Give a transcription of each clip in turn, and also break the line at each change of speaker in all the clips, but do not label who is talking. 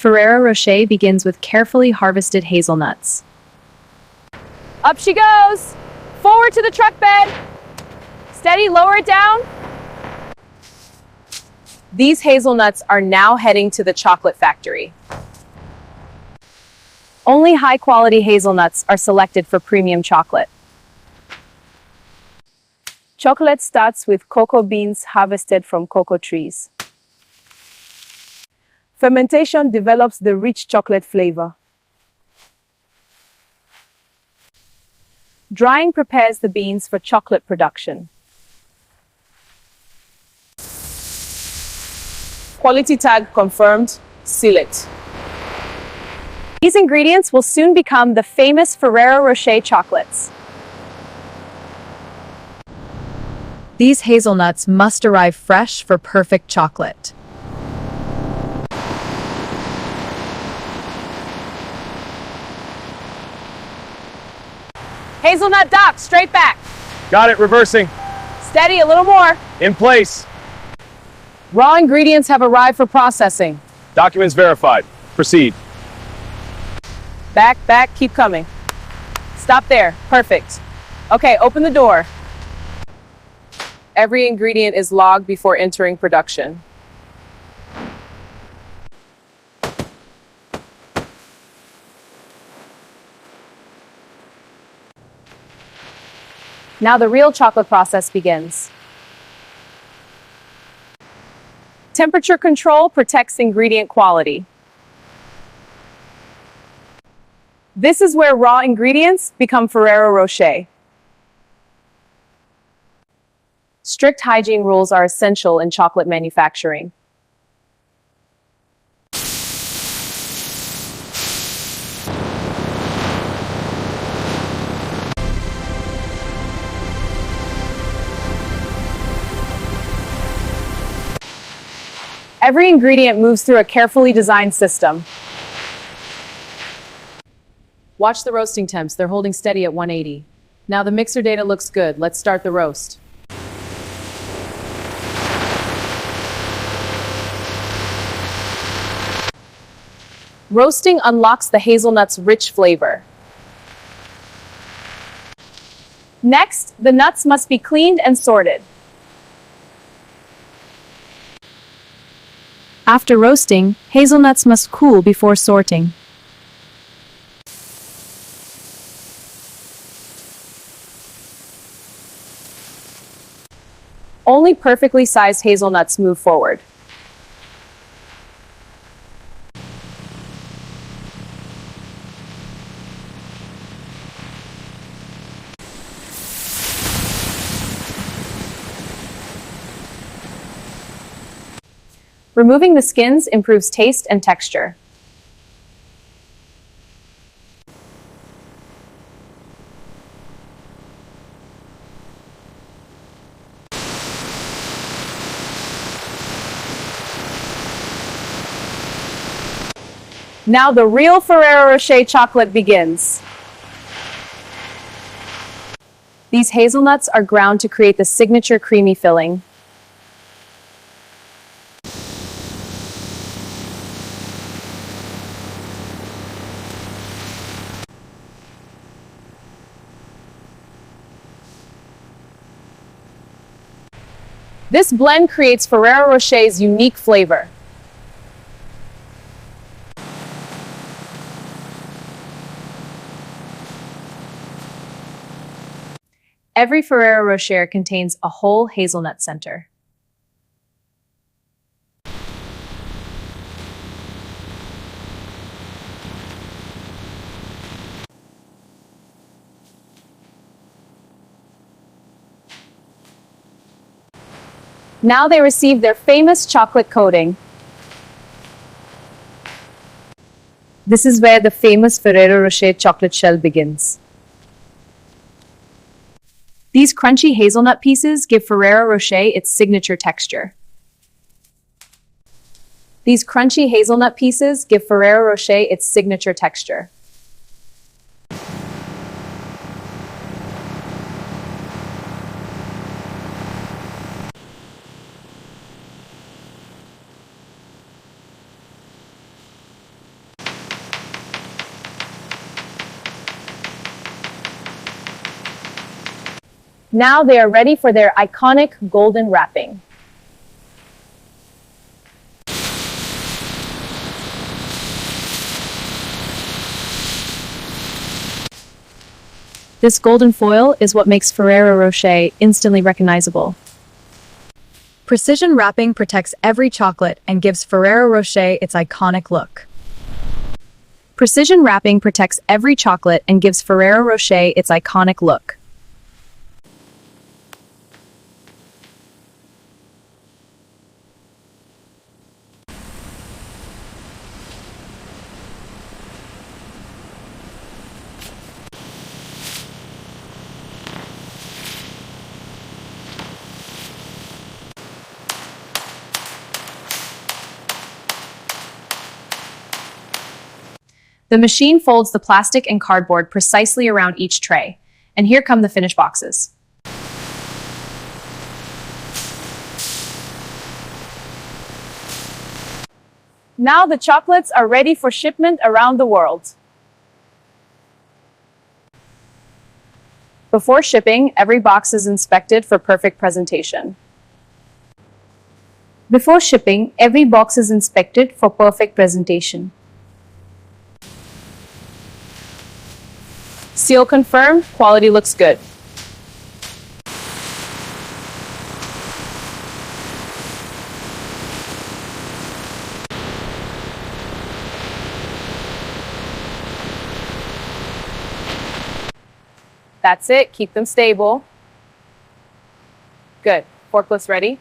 Ferrero Rocher begins with carefully harvested hazelnuts.
Up she goes! Forward to the truck bed! Steady, lower it down. These hazelnuts are now heading to the chocolate factory. Only high-quality hazelnuts are selected for premium chocolate. Chocolate starts with cocoa beans harvested from cocoa trees. Fermentation develops the rich chocolate flavor. Drying prepares the beans for chocolate production. Quality tag confirmed. Seal it. These ingredients will soon become the famous Ferrero Rocher chocolates.
These hazelnuts must arrive fresh for perfect chocolate.
Hazelnut dock, straight back.
Got it, reversing.
Steady, a little more.
In place.
Raw ingredients have arrived for processing.
Documents verified. Proceed.
Back, back, keep coming. Stop there, perfect. Okay, open the door. Every ingredient is logged before entering production. Now the real chocolate process begins. Temperature control protects ingredient quality. This is where raw ingredients become Ferrero Rocher. Strict hygiene rules are essential in chocolate manufacturing. Every ingredient moves through a carefully designed system. Watch the roasting temps. They're holding steady at 180. Now the mixer data looks good. Let's start the roast. Roasting unlocks the hazelnut's rich flavor. Next, the nuts must be cleaned and sorted.
After roasting, hazelnuts must cool before sorting.
Only perfectly sized hazelnuts move forward. Removing the skins improves taste and texture. Now the real Ferrero Rocher chocolate begins. These hazelnuts are ground to create the signature creamy filling. This blend creates Ferrero Rocher's unique flavor. Every Ferrero Rocher contains a whole hazelnut center. Now they receive their famous chocolate coating. This is where the famous Ferrero Rocher chocolate shell begins. These crunchy hazelnut pieces give Ferrero Rocher its signature texture. These crunchy hazelnut pieces give Ferrero Rocher its signature texture. Now they are ready for their iconic golden wrapping.
This golden foil is what makes Ferrero Rocher instantly recognizable. Precision wrapping protects every chocolate and gives Ferrero Rocher its iconic look. Precision wrapping protects every chocolate and gives Ferrero Rocher its iconic look.
The machine folds the plastic and cardboard precisely around each tray. And here come the finished boxes. Now the chocolates are ready for shipment around the world. Before shipping, every box is inspected for perfect presentation. Before shipping, every box is inspected for perfect presentation. Seal confirmed, quality looks good. That's it, keep them stable. Good, forklifts ready.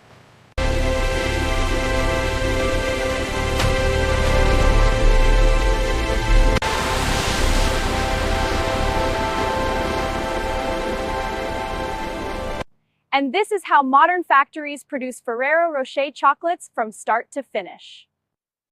And this is how modern factories produce Ferrero Rocher chocolates from start to finish.